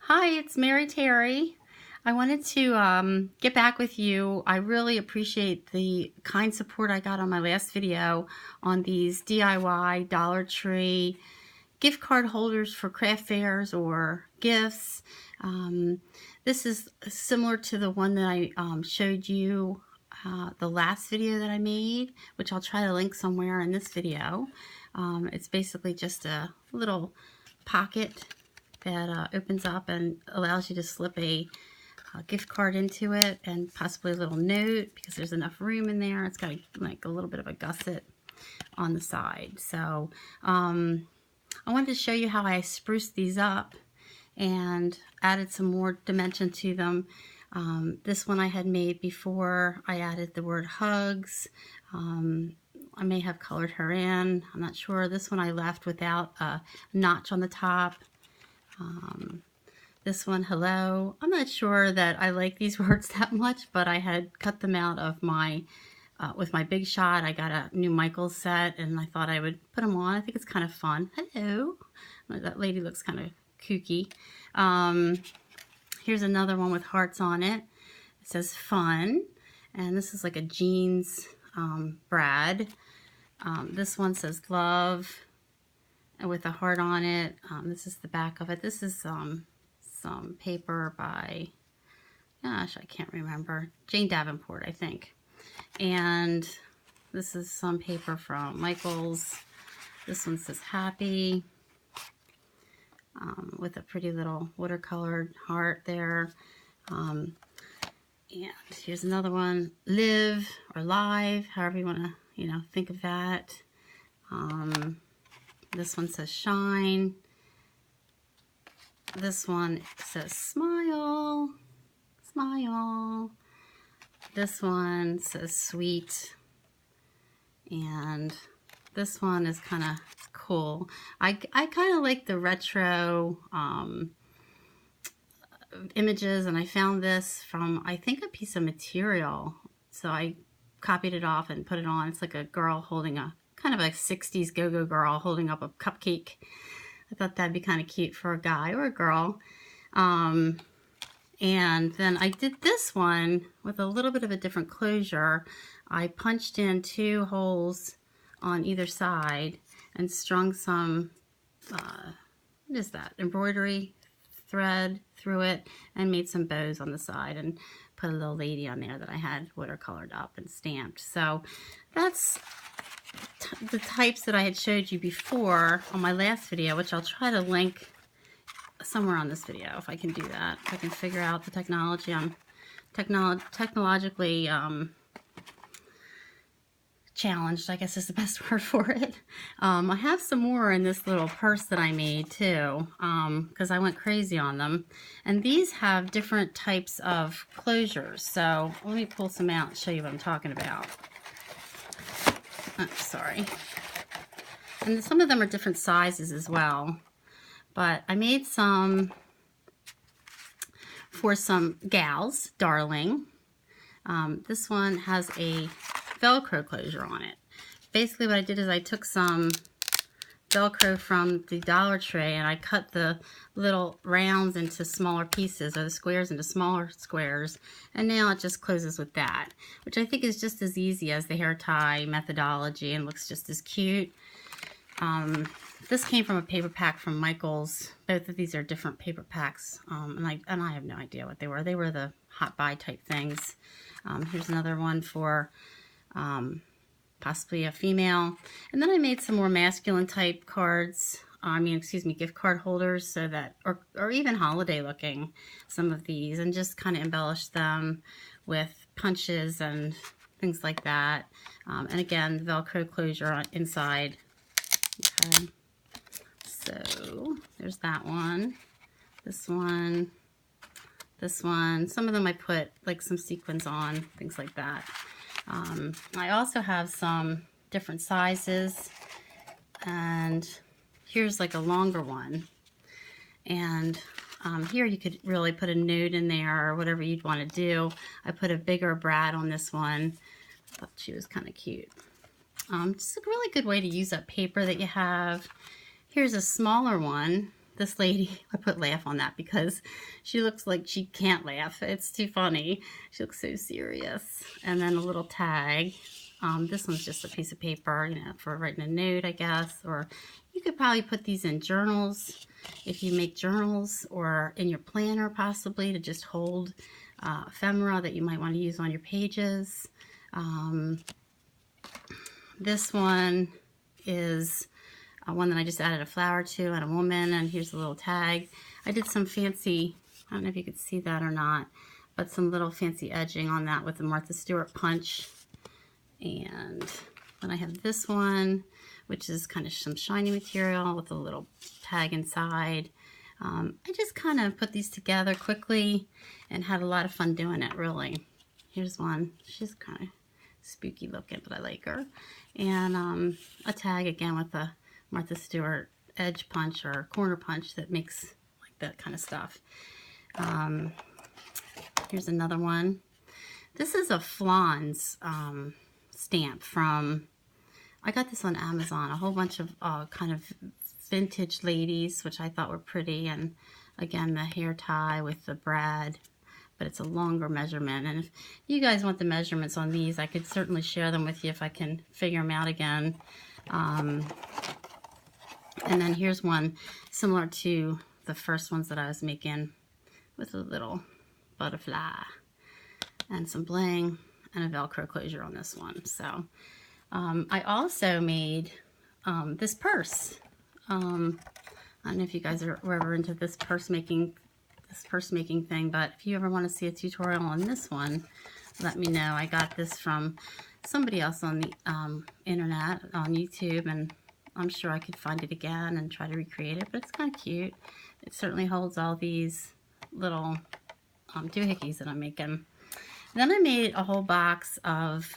Hi, it's Mary Terry. I wanted to get back with you. I really appreciate the kind support I got on my last video on these DIY Dollar Tree gift card holders for craft fairs or gifts. This is similar to the one that I showed you the last video that I made, which I'll try to link somewhere in this video. It's basically just a little pocket that opens up and allows you to slip a gift card into it and possibly a little note because there's enough room in there. It's got like a little bit of a gusset on the side. So I wanted to show you how I spruced these up and added some more dimension to them. This one I had made before I added the word hugs. I may have colored her in. I'm not sure. This one I left without a notch on the top. This one, hello. I'm not sure that I like these words that much, but I had cut them out of my, with my Big Shot. I got a new Michaels set and I thought I would put them on. I think it's kind of fun. Hello. That lady looks kind of kooky. Here's another one with hearts on it. It says fun. And this is like a jeans brad. This one says love with a heart on it. This is the back of it. This is some paper by, gosh, I can't remember. Jane Davenport, I think. And this is some paper from Michaels. This one says happy, with a pretty little watercolored heart there. And here's another one, live or live, however you want to, think of that. This one says shine. This one says smile, smile. This one says sweet. And this one is kind of cool. I kind of like the retro images, and I found this from, I think, a piece of material. So I copied it off and put it on. It's like a girl holding a, kind of like 60s go-go girl holding up a cupcake. I thought that'd be kind of cute for a guy or a girl. And then I did this one with a little bit of a different closure. I punched in 2 holes on either side and strung some, what is that, embroidery thread through it and made some bows on the side and put a little lady on there that I had watercolored up and stamped. So that's the types that I had showed you before on my last video, which I'll try to link somewhere on this video if I can do that. If I can figure out the technology. I'm technologically challenged, I guess is the best word for it. I have some more in this little purse that I made too, because I went crazy on them. And these have different types of closures. So let me pull some out and show you what I'm talking about. Sorry. And some of them are different sizes as well. But I made some for some gals, darling. This one has a Velcro closure on it. Basically what I did is I took some Velcro from the Dollar Tree and I cut the little rounds into smaller pieces, or the squares into smaller squares, and now it just closes with that, which I think is just as easy as the hair tie methodology and looks just as cute. This came from a paper pack from Michaels. Both of these are different paper packs, and I have no idea what they were. They were the hot buy type things. Here's another one for possibly a female. And then I made some more masculine type cards. Gift card holders, so that, or even holiday looking, some of these, and just kind of embellished them with punches and things like that. And again, the Velcro closure on inside. Okay. So there's that one. This one. This one. Some of them I put like some sequins on, things like that. I also have some different sizes, and here's like a longer one. And here you could really put a note in there or whatever you'd want to do. I put a bigger brad on this one. I thought she was kind of cute. Just a really good way to use up paper that you have. Here's a smaller one. this lady, I put laugh on that because she looks like she can't laugh. It's too funny. She looks so serious. And then a little tag. This one's just a piece of paper, you know, for writing a note, I guess. Or you could probably put these in journals if you make journals, or in your planner possibly, to just hold ephemera that you might want to use on your pages. This one is one that I just added a flower to, and a woman, and here's a little tag. I did some fancy, I don't know if you could see that or not, but some little fancy edging on that with the Martha Stewart punch. And then I have this one, which is kind of some shiny material with a little tag inside. I just kind of put these together quickly and had a lot of fun doing it, really. Here's one. She's kind of spooky looking, but I like her. And a tag again with a Martha Stewart edge punch or corner punch that makes like that kind of stuff. Here's another one. This is a Flans stamp from, I got this on Amazon, a whole bunch of kind of vintage ladies, which I thought were pretty. And again, the hair tie with the brad, but it's a longer measurement. And if you guys want the measurements on these, I could certainly share them with you if I can figure them out again. And then here's one similar to the first ones that I was making, with a little butterfly and some bling and a Velcro closure on this one. So I also made this purse. I don't know if you guys were ever into this purse making thing, but if you ever want to see a tutorial on this one, let me know. I got this from somebody else on the internet, on YouTube, and I'm sure I could find it again and try to recreate it, but it's kind of cute. It certainly holds all these little doohickeys that I'm making. Then I made a whole box of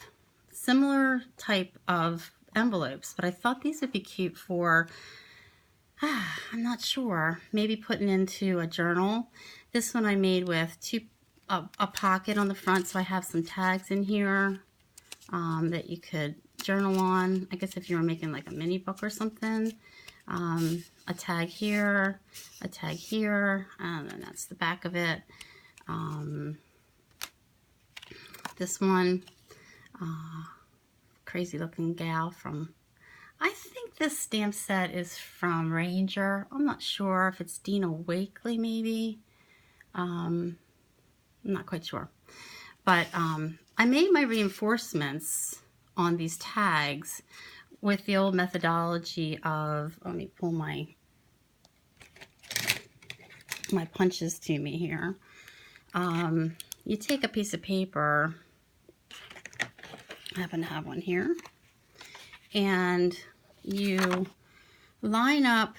similar type of envelopes, but I thought these would be cute for, I'm not sure, maybe putting into a journal. This one I made with a pocket on the front, so I have some tags in here that you could journal on. I guess if you were making like a mini book or something. A tag here, and then that's the back of it. This one, crazy looking gal from, I think this stamp set is from Ranger. I'm not sure if it's Dina Wakley maybe. I'm not quite sure. But I made my reinforcements on these tags with the old methodology of, let me pull my punches to me here. You take a piece of paper, I happen to have one here, and you line up,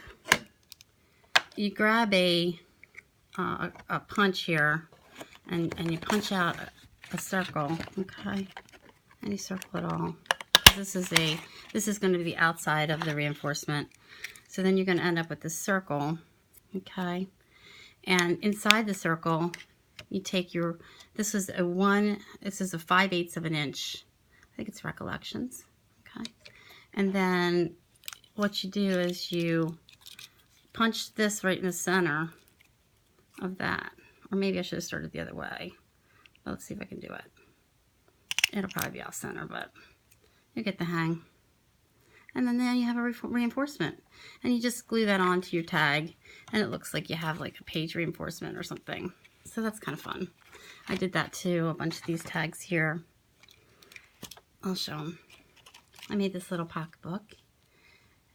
you grab a punch here, and you punch out a circle, okay, and you circle it all. This is going to be the outside of the reinforcement. So then you're going to end up with this circle, okay, and inside the circle, you take your, this is a 5/8 of an inch. I think it's Recollections, okay? And then what you do is you punch this right in the center of that. Or maybe I should have started the other way. But let's see if I can do it. It'll probably be off center, but you get the hang. And then there you have a reinforcement. And you just glue that onto your tag, and it looks like you have like a page reinforcement or something. So that's kind of fun. I did that too, a bunch of these tags here. I'll show them. I made this little pocketbook.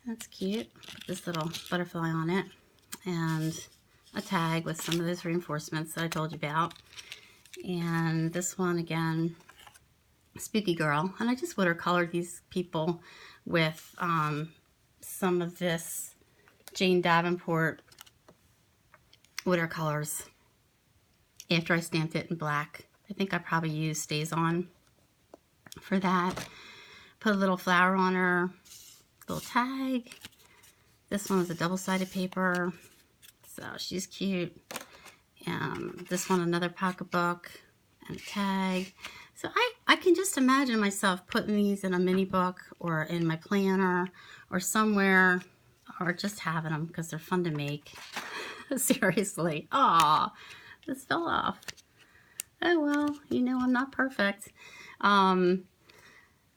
That's cute. Put this little butterfly on it. And a tag with some of those reinforcements that I told you about. And this one again, Spooky Girl. And I just watercolored these people with some of this Jane Davenport watercolors after I stamped it in black. I think I probably used Stays On for that. Put a little flower on her, little tag. This one was a double-sided paper, so she's cute. This one, another pocketbook and a tag. So I can just imagine myself putting these in a mini book or in my planner or somewhere or just having them because they're fun to make. Seriously. Aw, this fell off. Oh well, you know I'm not perfect.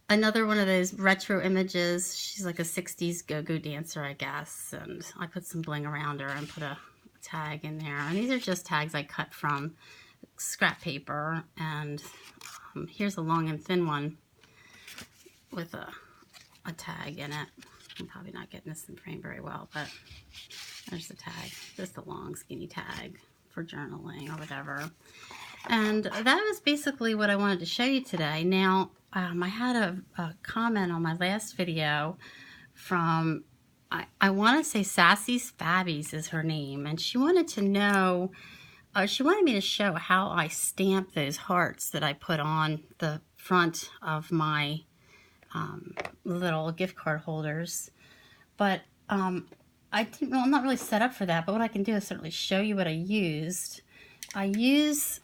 Another one of those retro images. She's like a 60s go-go dancer, I guess. And I put some bling around her and put a tag in there. And these are just tags I cut from scrap paper. And here's a long and thin one with a tag in it. I'm probably not getting this in frame very well, but there's the tag. Just a long skinny tag for journaling or whatever. And that was basically what I wanted to show you today. Now, I had a comment on my last video from, I want to say Sassy's Fabbies is her name, and she wanted to know, she wanted me to show how I stamp those hearts that I put on the front of my little gift card holders. But I'm not really set up for that, but what I can do is certainly show you what I used. I use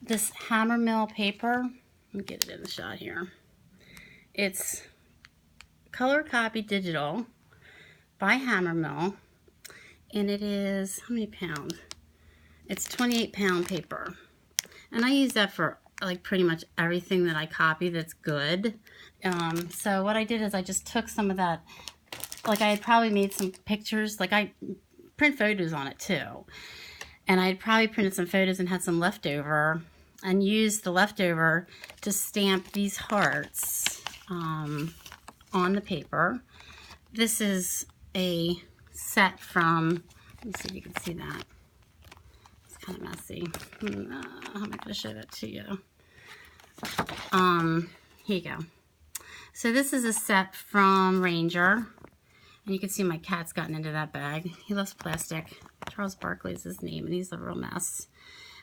this Hammermill paper. Let me get it in the shot here. It's color copy digital by Hammermill, and it is, how many pounds? It's 28-pound paper, and I use that for like pretty much everything that I copy that's good. So what I did is I just took some of that, like I had probably made some pictures, like I print photos on it too, and I had probably printed some photos and had some leftover, and used the leftover to stamp these hearts on the paper. This is a set from, let me see if you can see that. It's kind of messy. How am I going to show that to you? Here you go. So this is a set from Ranger. And you can see my cat's gotten into that bag. He loves plastic. Charles Barkley is his name, and he's a real mess.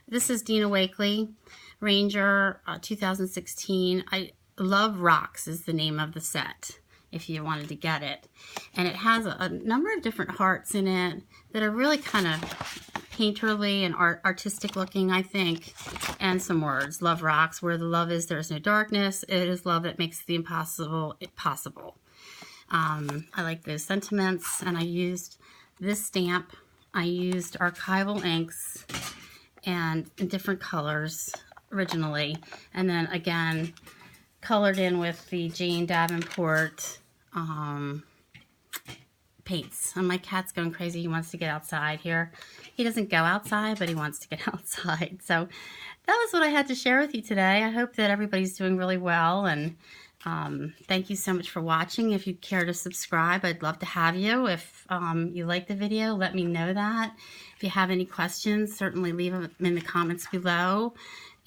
This is Dina Wakley, Ranger 2016. I Love Rocks is the name of the set, if you wanted to get it. And it has a number of different hearts in it that are really kind of painterly and artistic looking, I think. And some words. Love rocks. Where the love is, there is no darkness. It is love that makes the impossible possible. I like those sentiments, and I used this stamp. I used archival inks and in different colors originally, and then again colored in with the Jane Davenport paints. And my cat's going crazy. He wants to get outside here. He doesn't go outside, but he wants to get outside. So that was what I had to share with you today. I hope that everybody's doing really well, and thank you so much for watching. If you'd care to subscribe, I'd love to have you. If you like the video, let me know that. If you have any questions, certainly leave them in the comments below.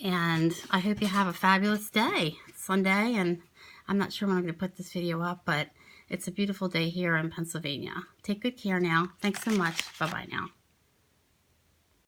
And I hope you have a fabulous day. It's Sunday, and I'm not sure when I'm going to put this video up, but it's a beautiful day here in Pennsylvania. Take good care now. Thanks so much. Bye-bye now.